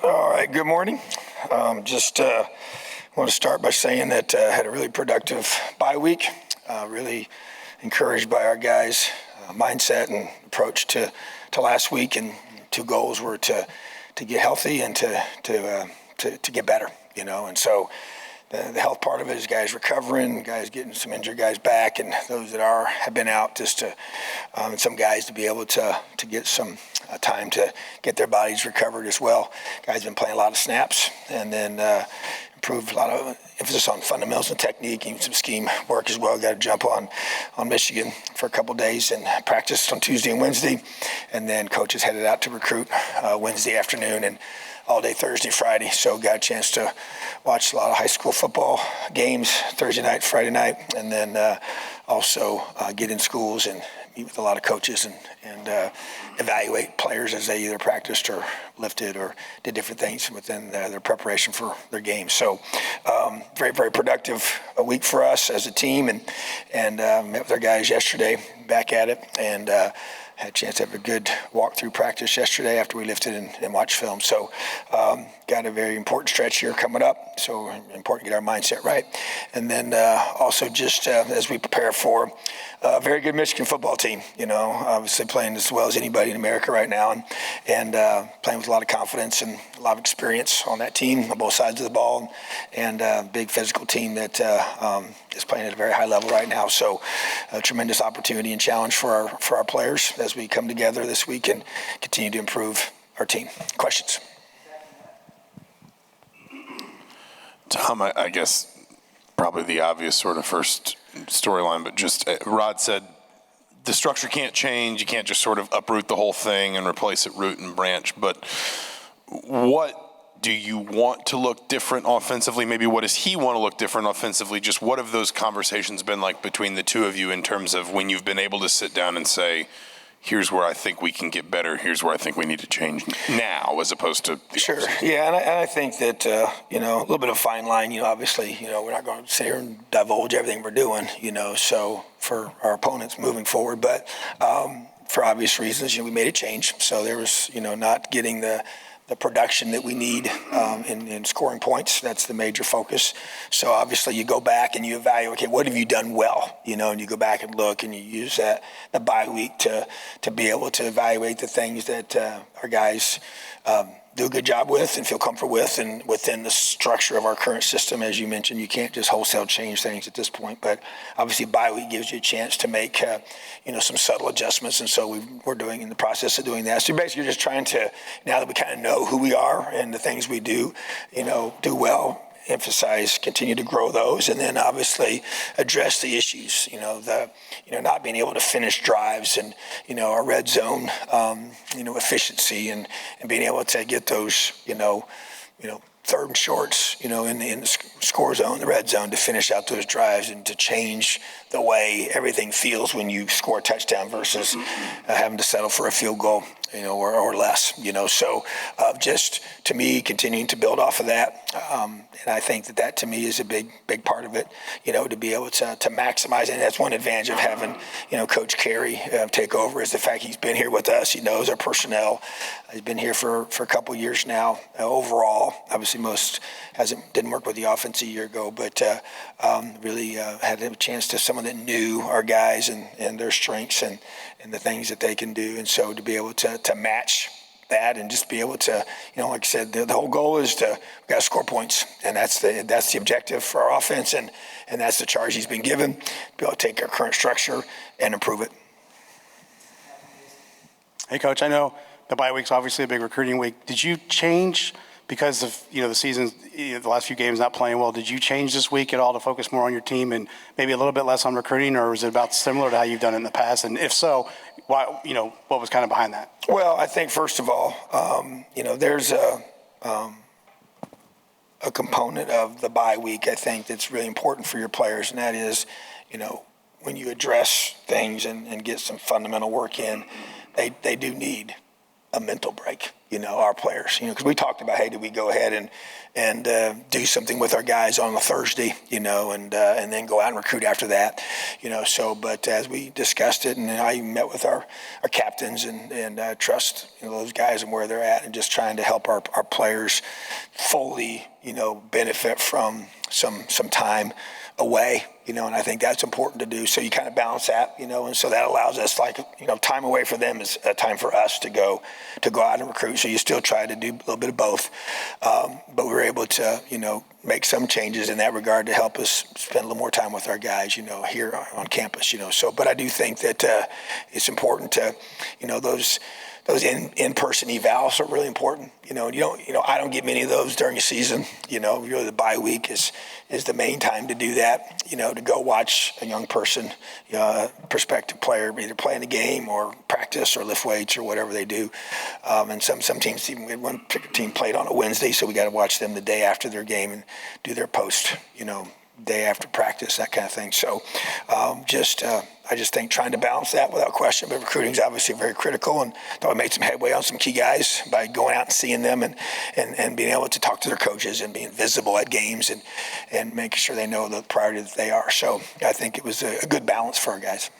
All right, good morning. Just want to start by saying that had a really productive bye week. Really encouraged by our guys' mindset and approach to last week, and two goals were to get healthy and to get better, and so the health part of it is guys recovering, guys getting some injured guys back, and those that have been out, just to and some guys to be able to get some time to get their bodies recovered as well. Guys been playing a lot of snaps, and then improved a lot of emphasis on fundamentals and technique, and some scheme work as well. Got to jump on Michigan for a couple days and practiced on Tuesday and Wednesday, and then coaches headed out to recruit Wednesday afternoon and all day Thursday, Friday. So got a chance to watch a lot of high school football games Thursday night, Friday night, and then also get in schools and meet with a lot of coaches and evaluate players as they either practiced or lifted or did different things within their preparation for their games. So very, very productive week for us as a team, and met with our guys yesterday, back at it, and had a chance to have a good walk-through practice yesterday after we lifted and watched film. So got a very important stretch here coming up, so important to get our mindset right. And then also just as we prepare for a very good Michigan football team, obviously playing as well as anybody in America right now, and playing with a lot of confidence and a lot of experience on that team on both sides of the ball, and a big physical team that is playing at a very high level right now. So a tremendous opportunity and challenge for our players as we come together this week and continue to improve our team. Questions? Tom, I guess probably the obvious sort of first storyline, but just Rod said the structure can't change. You can't just sort of uproot the whole thing and replace it root and branch. But what do you want to look different offensively? Maybe what does he want to look different offensively? Just what have those conversations been like between the two of you in terms of when you've been able to sit down and say, here's where I think we can get better, here's where I think we need to change now, as opposed to the Sure. Opposite. Yeah, and I think that, a little bit of a fine line, obviously, we're not going to sit here and divulge everything we're doing, so for our opponents moving forward. But for obvious reasons, we made a change. So there was, not getting the production that we need in scoring points. That's the major focus. So obviously you go back and you evaluate, okay, what have you done well? And you go back and look and you use the bye week to be able to evaluate the things that our guys do a good job with and feel comfortable with, and within the structure of our current system. As you mentioned, you can't just wholesale change things at this point, but obviously bye week gives you a chance to make some subtle adjustments, and so we're doing in the process of doing that. So basically just trying to, now that we kind of know who we are and the things we do do well, emphasize, continue to grow those, and then obviously address the issues, not being able to finish drives, and our red zone efficiency, and being able to get those third and shorts in the score zone, the red zone, to finish out those drives and to change the way everything feels when you score a touchdown versus having to settle for a field goal or less, So just, to me, continuing to build off of that. And I think that to me is a big part of it, to be able to maximize. And that's one advantage of having, Coach Carey take over, is the fact he's been here with us. He knows our personnel. He's been here for a couple years now. Overall, obviously didn't work with the offense a year ago, but really had a chance to someone that knew our guys and their strengths and the things that they can do. And so to be able to match that and just be able to, like I said, the whole goal is we got to score points, and that's the objective for our offense, and that's the charge he's been given, to be able to take our current structure and improve it. Hey, Coach, I know the bye week's obviously a big recruiting week. Did you change because of the season, the last few games not playing well? Did you change this week at all to focus more on your team and maybe a little bit less on recruiting, or was it about similar to how you've done it in the past? And if so, why? What was kind of behind that? Well, I think first of all, there's a component of the bye week, I think, that's really important for your players, and that is, when you address things and get some fundamental work in, they do need a mental break, our players, because we talked about, hey, did we go ahead and do something with our guys on a Thursday, and then go out and recruit after that, but as we discussed it, and I met with our captains and trust, those guys and where they're at, and just trying to help our players fully, benefit from some time away, and I think that's important to do. So you kind of balance that, and so that allows us, time away for them is a time for us to go out and recruit. So you still try to do a little bit of both, but we're able to, make some changes in that regard to help us spend a little more time with our guys, here on campus, So, but I do think that it's important to, those in-person evals are really important. I don't get many of those during a season. Really the bye week is the main time to do that. To go watch a young person, prospective player, either playing a game or practice or lift weights or whatever they do. And some teams, even we had one particular team played on a Wednesday, so we got to watch them the day after their game and do their post, day after practice, that kind of thing. So I just think trying to balance that without question, but recruiting is obviously very critical, and thought we made some headway on some key guys by going out and seeing them and being able to talk to their coaches and being visible at games and making sure they know the priority that they are. So I think it was a good balance for our guys.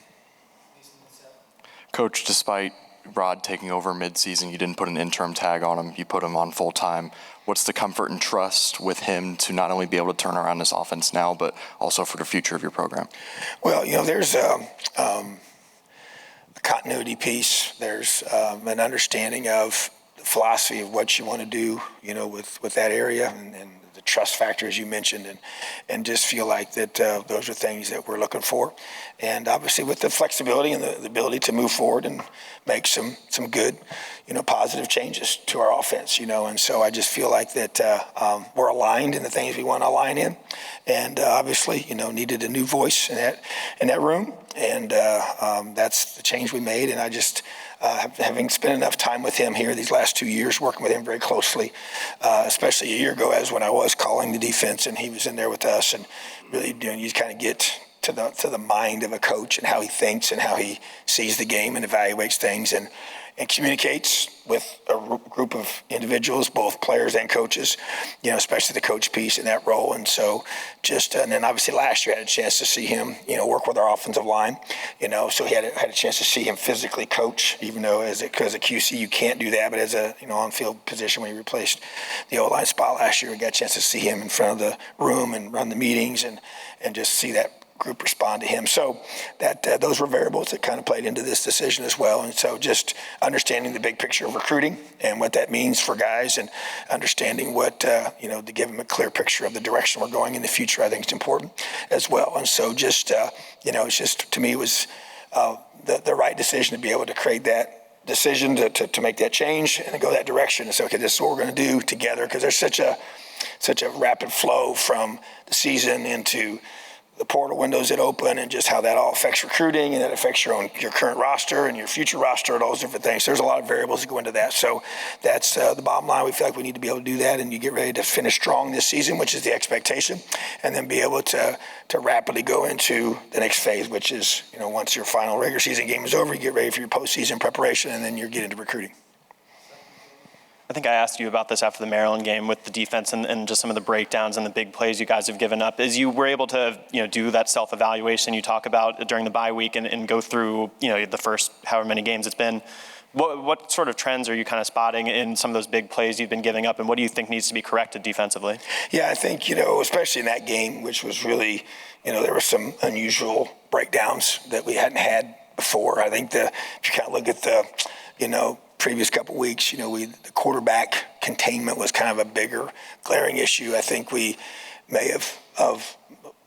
Coach, despite Rod taking over midseason, you didn't put an interim tag on him. You put him on full-time. What's the comfort and trust with him to not only be able to turn around this offense now, but also for the future of your program? Well, there's a continuity piece. There's an understanding of the philosophy of what you want to do, with that area and the trust factor, as you mentioned, and just feel like that those are things that we're looking for. And obviously with the flexibility and the ability to move forward and make some good, positive changes to our offense, and so I just feel like that we're aligned in the things we want to align in, and obviously, needed a new voice in that room, and that's the change we made. And I just, having spent enough time with him here these last 2 years, working with him very closely, especially a year ago, as when I was calling the defense and he was in there with us, and really you kind of get to the mind of a coach and how he thinks and how he sees the game and evaluates things and communicates with a group of individuals, both players and coaches, especially the coach piece in that role. And so and then obviously last year I had a chance to see him, work with our offensive line, so he had a chance to see him physically coach, even though because of QC, you can't do that. But as a, on-field position, when he replaced the O-line spot last year, we got a chance to see him in front of the room and run the meetings and just see that group respond to him. So that those were variables that kind of played into this decision as well. And so just understanding the big picture of recruiting and what that means for guys, and understanding what, to give them a clear picture of the direction we're going in the future, I think is important as well. And so just, it's just, to me, it was the right decision to be able to create that decision to make that change and to go that direction. And so, okay, this is what we're going to do together, because there's such a rapid flow from the season into the portal windows that open, and just how that all affects recruiting, and that affects your current roster and your future roster and all those different things. There's a lot of variables that go into that. So that's the bottom line. We feel like we need to be able to do that, and you get ready to finish strong this season, which is the expectation, and then be able to rapidly go into the next phase, which is, once your final regular season game is over, you get ready for your postseason preparation, and then you get into recruiting. I think I asked you about this after the Maryland game with the defense and just some of the breakdowns and the big plays you guys have given up. As you were able to, do that self-evaluation you talk about during the bye week and go through, the first however many games it's been, what sort of trends are you kind of spotting in some of those big plays you've been giving up, and what do you think needs to be corrected defensively? Yeah, I think, especially in that game, which was really, there were some unusual breakdowns that we hadn't had before. I think if you kind of look at the, previous couple of weeks, the quarterback containment was kind of a bigger glaring issue. I think we may have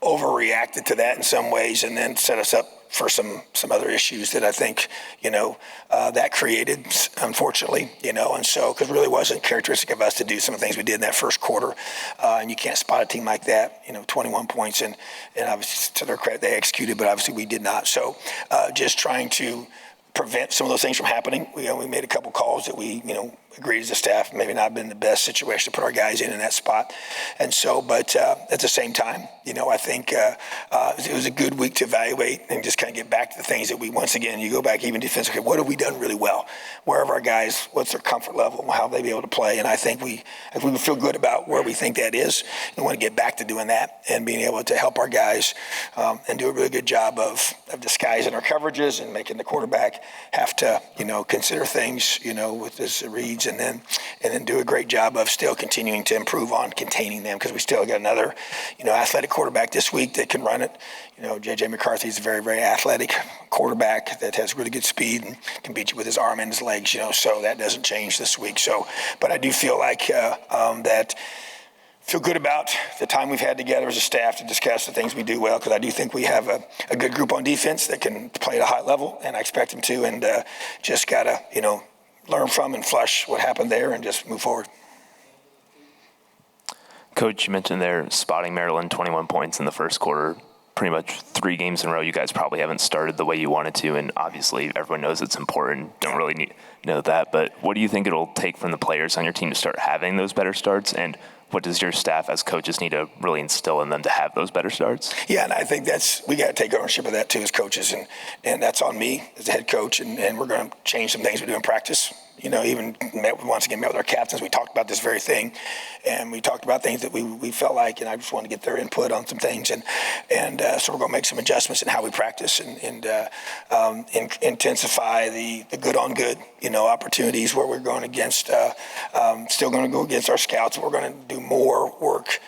overreacted to that in some ways, and then set us up for some other issues that I think, that created, unfortunately, and so, because it really wasn't characteristic of us to do some of the things we did in that first quarter, and you can't spot a team like that, 21 points, and obviously to their credit, they executed, but obviously we did not. So just trying to prevent some of those things from happening. We made a couple calls that we, agreed as a staff, maybe not been the best situation to put our guys in that spot. And so, but at the same time, I think it was a good week to evaluate and just kind of get back to the things that once again, you go back even defensively, what have we done really well? Where have our guys, what's their comfort level? How have they be able to play? And I think we feel good about where we think that is and want to get back to doing that and being able to help our guys and do a really good job of disguising our coverages and making the quarterback have to, consider things, with his reads and then do a great job of still continuing to improve on containing them because we still got another, athletic quarterback this week that can run it. J.J. McCarthy is a very, very athletic quarterback that has really good speed and can beat you with his arm and his legs, so that doesn't change this week. So, but I do feel like feel good about the time we've had together as a staff to discuss the things we do well, because I do think we have a good group on defense that can play at a high level, and I expect them to, and just got to, learn from and flush what happened there and just move forward. Coach, you mentioned there spotting Maryland 21 points in the first quarter. Pretty much 3 games in a row, you guys probably haven't started the way you wanted to, and obviously everyone knows it's important. Don't really know that, but what do you think it'll take from the players on your team to start having those better starts, and what does your staff as coaches need to really instill in them to have those better starts? Yeah, and I think we got to take ownership of that too as coaches, and that's on me as the head coach, and we're going to change some things we do in practice. Even met with our captains. We talked about this very thing, and we talked about things that we felt like, and I just wanted to get their input on some things, and so we're going to make some adjustments in how we practice and intensify the good on good, opportunities where we're going against, still going to go against our scouts. We're going to do more work,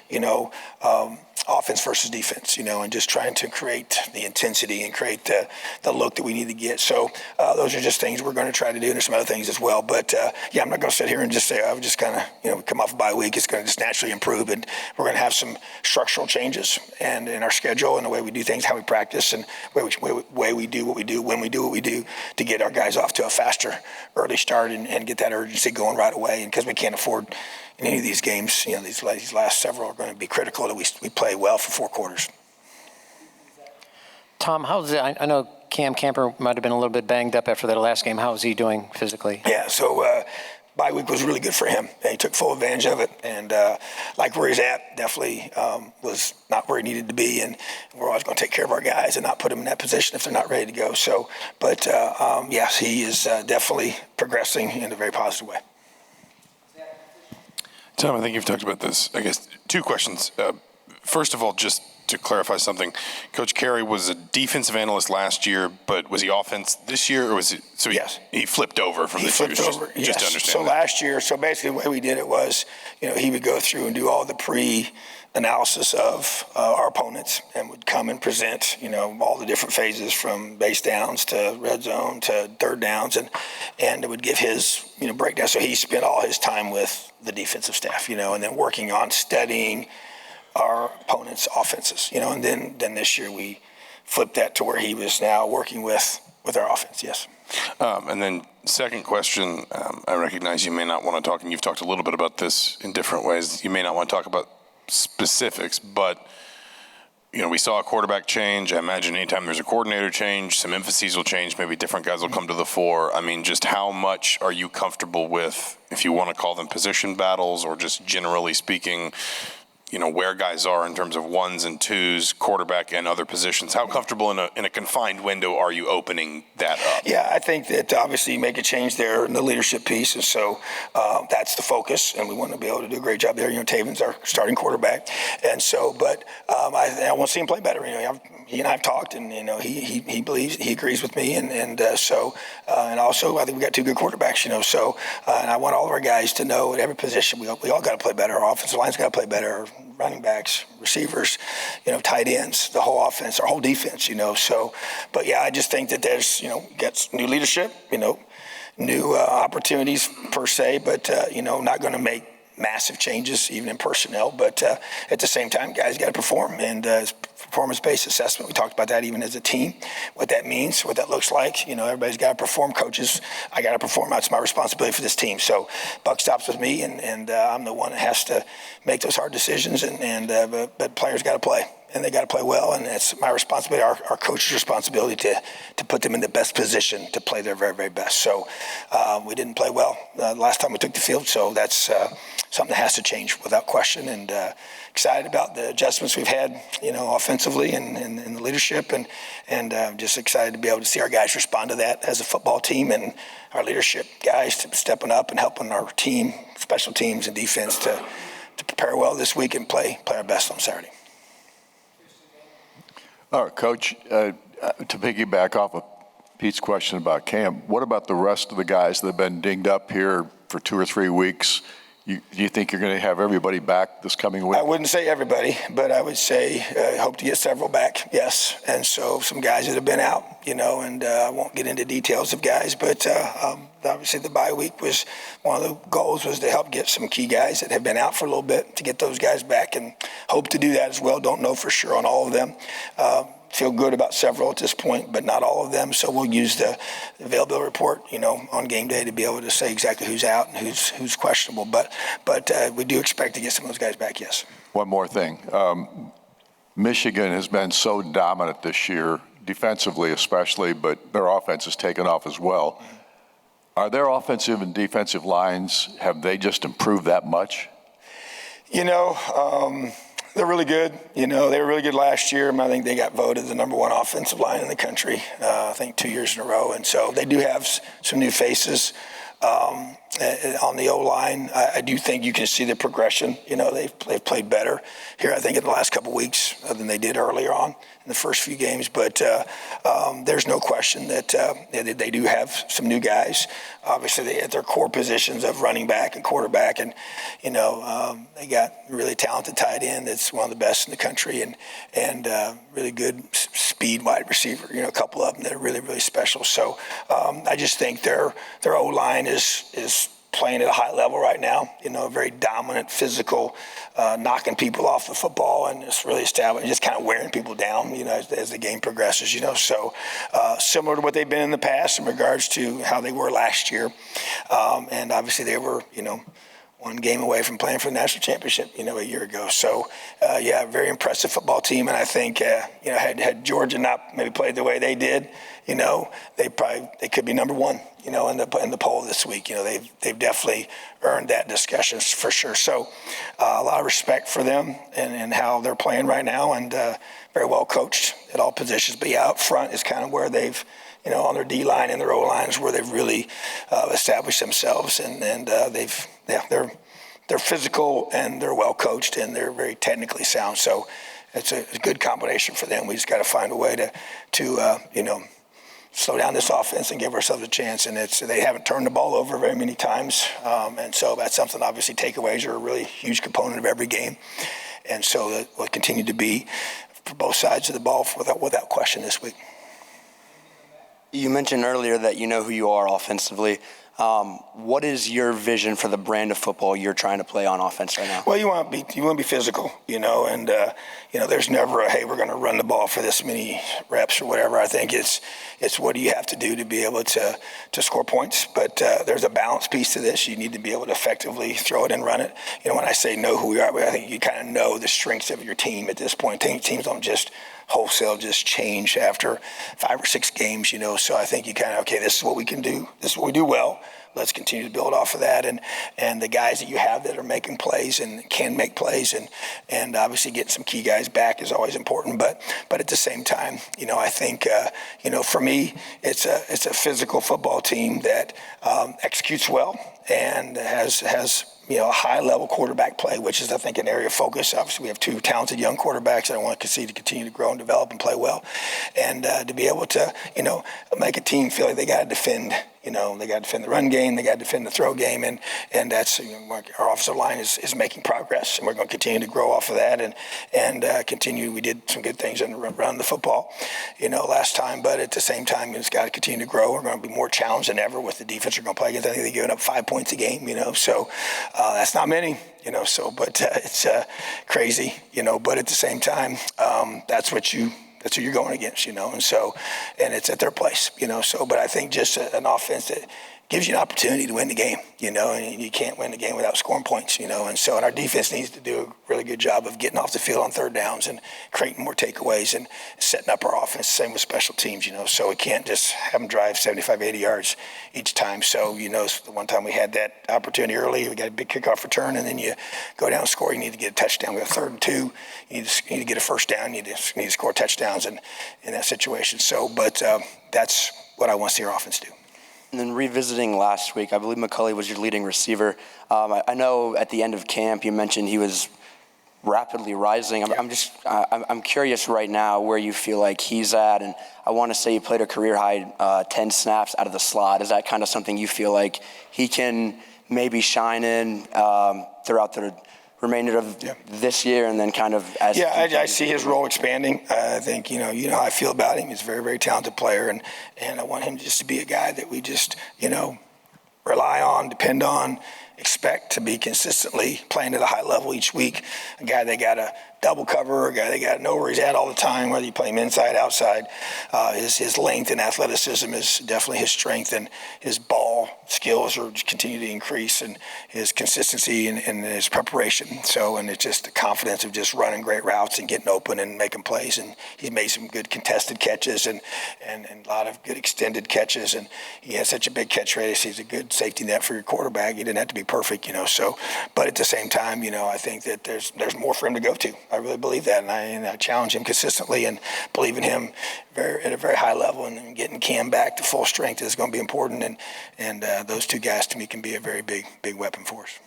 offense versus defense, and just trying to create the intensity and create the look that we need to get. So those are just things we're going to try to do, and there's some other things as well. But I'm not going to sit here and just say I've just kind of, come off a bye week. It's going to just naturally improve, and we're going to have some structural changes and in our schedule and the way we do things, how we practice, and way we do what we do, when we do what we do, to get our guys off to a faster early start and get that urgency going right away. And because we can't afford in any of these games, these last several are going to be critical that we play well for 4 quarters. Tom, how's it? I know Cam Camper might have been a little bit banged up after that last game. How is he doing physically? Yeah, so bye week was really good for him. And he took full advantage of it, and like where he's at, definitely was not where he needed to be. And we're always going to take care of our guys and not put them in that position if they're not ready to go. So, but yes, he is definitely progressing in a very positive way. Tom, I think you've talked about this. I guess 2 questions. First of all, just to clarify something, Coach Carey was a defensive analyst last year, but was he offense this year, or was it? So yes, he flipped over from this year. Just to understand. So last year, so basically the way we did it was, he would go through and do all the pre-analysis of our opponents and would come and present, all the different phases from base downs to red zone to third downs, and it would give his breakdown. So he spent all his time with the defensive staff, and then working on studying our opponent's offenses, and then this year we flipped that to where he was now working with our offense. Yes. And then second question, I recognize you may not want to talk, and you've talked a little bit about this in different ways. You may not want to talk about specifics, but we saw a quarterback change. I imagine anytime there's a coordinator change, some emphases will change. Maybe different guys will come to the fore. I mean, just how much are you comfortable with, if you want to call them position battles, or just generally speaking, where guys are in terms of 1s and 2s, quarterback and other positions? How comfortable in a confined window are you opening that up? Yeah, I think that obviously you make a change there in the leadership piece, and so that's the focus, and we want to be able to do a great job there. Taven's our starting quarterback, and so, but I want to see him play better. He and I have talked, and he believes, he agrees with me, and so and also I think we got 2 good quarterbacks. So and I want all of our guys to know at every position we all got to play better. Our offensive line's got to play better. Our running backs, receivers, tight ends, the whole offense, our whole defense. So, but yeah, I just think that there's got new leadership, new opportunities per se, but not going to make massive changes even in personnel, but at the same time, guys got to perform, and performance-based assessment, we talked about that even as a team, what that means, what that looks like. Everybody's got to perform. Coaches, I got to perform. That's my responsibility for this team. So buck stops with me, and I'm the one that has to make those hard decisions, but players got to play. and they got to play well, and it's my responsibility, our coach's responsibility to put them in the best position to play their very, very best. So we didn't play well last time we took the field, so that's something that has to change without question, and excited about the adjustments we've had, offensively and the leadership, and just excited to be able to see our guys respond to that as a football team, and our leadership guys stepping up and helping our team, special teams and defense to prepare well this week and play our best on Saturday. All right, Coach, to piggyback off of Pete's question about Cam, what about the rest of the guys that have been dinged up here for 2 or 3 weeks? Do you think you're going to have everybody back this coming week? I wouldn't say everybody, but I would say hope to get several back, yes. And so some guys that have been out, and I won't get into details of guys, but obviously the bye week was one of the goals was to help get some key guys that have been out for a little bit to get those guys back, and hope to do that as well. Don't know for sure on all of them. Feel good about several at this point, but not all of them. So we'll use the availability report, on game day to be able to say exactly who's out and who's questionable. But we do expect to get some of those guys back, yes. One more thing. Michigan has been so dominant this year, defensively especially, but their offense has taken off as well. Are their offensive and defensive lines, have they just improved that much? They're really good. They were really good last year. I think they got voted the #1 offensive line in the country, I think 2 years in a row. And so they do have some new faces on the O-line. I do think you can see the progression. They've played better here, I think, in the last couple of weeks than they did earlier on in the first few games. But there's no question that they do have some new guys. Obviously, they at their core positions of running back and quarterback, and they got really talented tight end that's one of the best in the country, and really good speed wide receiver. A couple of them that are really, really special. So I just think their O-line is playing at a high level right now, very dominant, physical, knocking people off the football, and it's really establishing, just kind of wearing people down, as the game progresses, So similar to what they've been in the past in regards to how they were last year. And obviously they were, one game away from playing for the national championship, a year ago. So, very impressive football team. And I think, had Georgia not maybe played the way they did, they could be #1, in the poll this week. They've definitely earned that discussion for sure. So, a lot of respect for them and how they're playing right now, and very well coached at all positions. But out front is kind of where they've, on their D line and their O lines, where they've really established themselves, and they're physical and they're well coached and they're very technically sound. So it's a good combination for them. We just got to find a way to slow down this offense and give ourselves a chance. And they haven't turned the ball over very many times, and so that's something. Obviously, takeaways are a really huge component of every game, and so that will continue to be for both sides of the ball without question this week. You mentioned earlier that you know who you are offensively. What is your vision for the brand of football you're trying to play on offense right now? Well, you want to be physical, and there's never a, hey, we're going to run the ball for this many reps or whatever. I think it's what do you have to do to be able to score points. But there's a balance piece to this. You need to be able to effectively throw it and run it. When I say know who we are, I think you kind of know the strengths of your team at this point. Teams don't just wholesale just change after 5 or 6 games, So I think you kind of, okay, this is what we can do. This is what we do well. Let's continue to build off of that. And the guys that you have that are making plays and can make plays, and obviously getting some key guys back is always important. But at the same time, I think, for me, it's a physical football team that executes well and has a high-level quarterback play, which is, I think, an area of focus. Obviously, we have 2 talented young quarterbacks that I want to see to continue to grow and develop and play well. And to be able to, make a team feel like they got to defend, they got to defend the run game, they got to defend the throw game, and that's, our offensive line is making progress, and we're going to continue to grow off of that and continue. We did some good things in running the football, last time, but at the same time, it's got to continue to grow. We're going to be more challenged than ever with the defense we're going to play against. I think they're giving up 5 points a game, so that's not many, but it's crazy, but at the same time, that's who you're going against, and so, and it's at their place, so, but I think just an offense that gives you an opportunity to win the game, and you can't win the game without scoring points, and our defense needs to do a really good job of getting off the field on third downs and creating more takeaways and setting up our offense. Same with special teams, so we can't just have them drive 75, 80 yards each time. So, the one time we had that opportunity early, we got a big kickoff return, and then you go down and score. You need to get a touchdown. We have 3rd and 2. You need to get a first down. You need to score touchdowns in that situation. So, but that's what I want to see our offense do. And then revisiting last week, I believe McCulley was your leading receiver. I know at the end of camp you mentioned he was rapidly rising. I'm curious right now where you feel like he's at, and I want to say he played a career high 10 snaps out of the slot. Is that kind of something you feel like he can maybe shine in throughout the remainder of this year, and then kind of as I see his role expanding. I think how I feel about him. He's a very, very talented player, and I want him just to be a guy that we just rely on, depend on, expect to be consistently playing at a high level each week. A guy they got to double cover, a guy they got to know where he's at all the time, whether you play him inside, outside. His length and athleticism is definitely his strength, and his ball skills are continue to increase, and his consistency and his preparation. And it's just the confidence of just running great routes and getting open and making plays. And he's made some good contested catches and a lot of good extended catches. And he has such a big catch radius. He's a good safety net for your quarterback. He didn't have to be perfect, but at the same time, I think that there's more for him to go to. I really believe that, and I challenge him consistently and believe in him at a very high level. And getting Cam back to full strength is going to be important. And those two guys to me can be a very big weapon for us.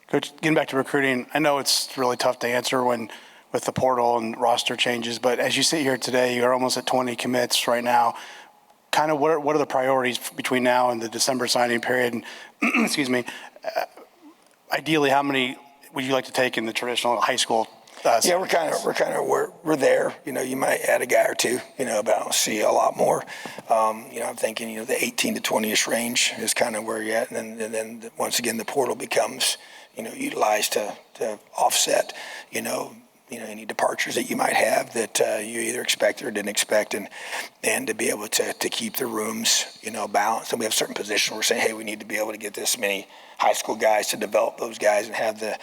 Coach, getting back to recruiting, I know it's really tough to answer with the portal and roster changes, but as you sit here today, you're almost at 20 commits right now. Kind of what are the priorities between now and the December signing period? And, excuse me. Ideally, how many would you like to take in the traditional high school? We're there. You might add a guy or two. But I don't see a lot more. I'm thinking the 18 to 20ish range is kind of where you're at, and then once again the portal becomes utilized to offset any departures that you might have that you either expected or didn't expect, and to be able to keep the rooms balanced. And we have certain positions where we're saying, hey, we need to be able to get this many high school guys to develop those guys and have the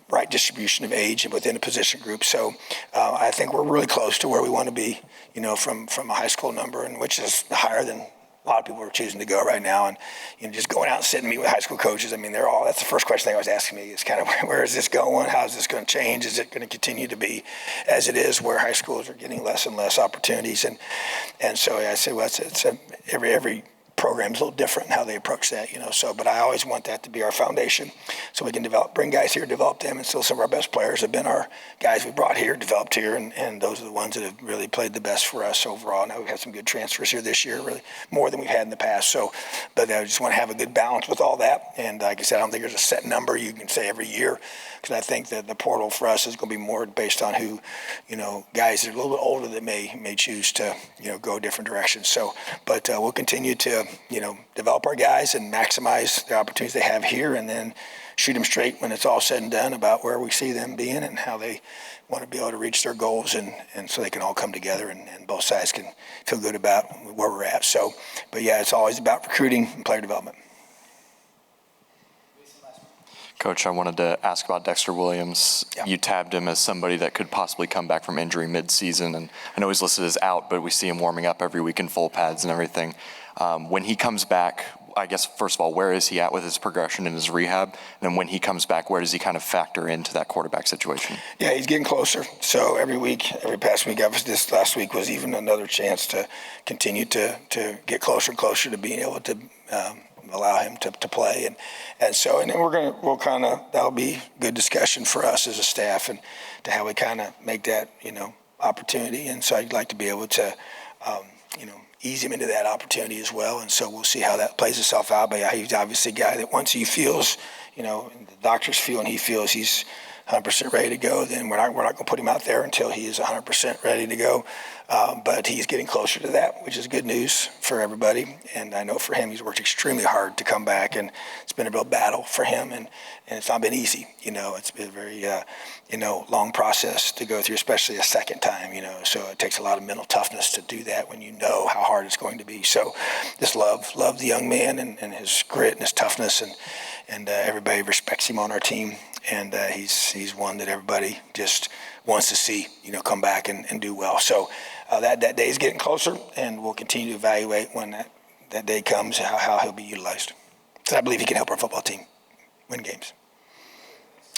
right distribution of age within a position group. So I think we're really close to where we want to be, from a high school number, and which is higher than a lot of people are choosing to go right now. And just going out and sitting and meet with high school coaches, that's the first question they always asking me is kind of, where is this going? How is this going to change? Is it going to continue to be as it is, where high schools are getting less and less opportunities? And so I say, well, it's every program's a little different in how they approach that, but I always want that to be our foundation, so we can bring guys here, develop them, and still some of our best players have been our guys we brought here, developed here, and those are the ones that have really played the best for us overall. Now we've had some good transfers here this year, really more than we've had in the past, but I just want to have a good balance with all that, and like I said, I don't think there's a set number you can say every year, because I think that the portal for us is going to be more based on who, guys that are a little bit older that may choose to, go different directions. But we'll continue to, develop our guys and maximize the opportunities they have here, and then shoot them straight when it's all said and done about where we see them being and how they want to be able to reach their goals, and so they can all come together and both sides can feel good about where we're at. But it's always about recruiting and player development. Coach, I wanted to ask about Dexter Williams. Yeah. You tabbed him as somebody that could possibly come back from injury mid-season, and I know he's listed as out, but we see him warming up every week in full pads and everything. When he comes back, I guess, first of all, where is he at with his progression in his rehab? And then when he comes back, where does he kind of factor into that quarterback situation? Yeah, he's getting closer. So every past week, this last week was even another chance to continue to get closer and closer to being able to allow him to play. And then that'll be good discussion for us as a staff and to how we kind of make that, opportunity. And so I'd like to be able to, ease him into that opportunity as well. And so we'll see how that plays itself out. But he's obviously a guy that once he feels, the doctors feel and he feels he's 100% ready to go, then we're not going to put him out there until he is 100% ready to go. But he's getting closer to that, which is good news for everybody. And I know for him, he's worked extremely hard to come back, and it's been a real battle for him. And it's not been easy. It's been a very, long process to go through, especially a second time, So it takes a lot of mental toughness to do that when you know how hard it's going to be. So just love the young man and his grit and his toughness, and everybody respects him on our team. And he's one that everybody just wants to see, come back and do well. So that day is getting closer, and we'll continue to evaluate when that day comes, how he'll be utilized. So I believe he can help our football team win games.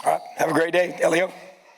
All right, have a great day, Elio.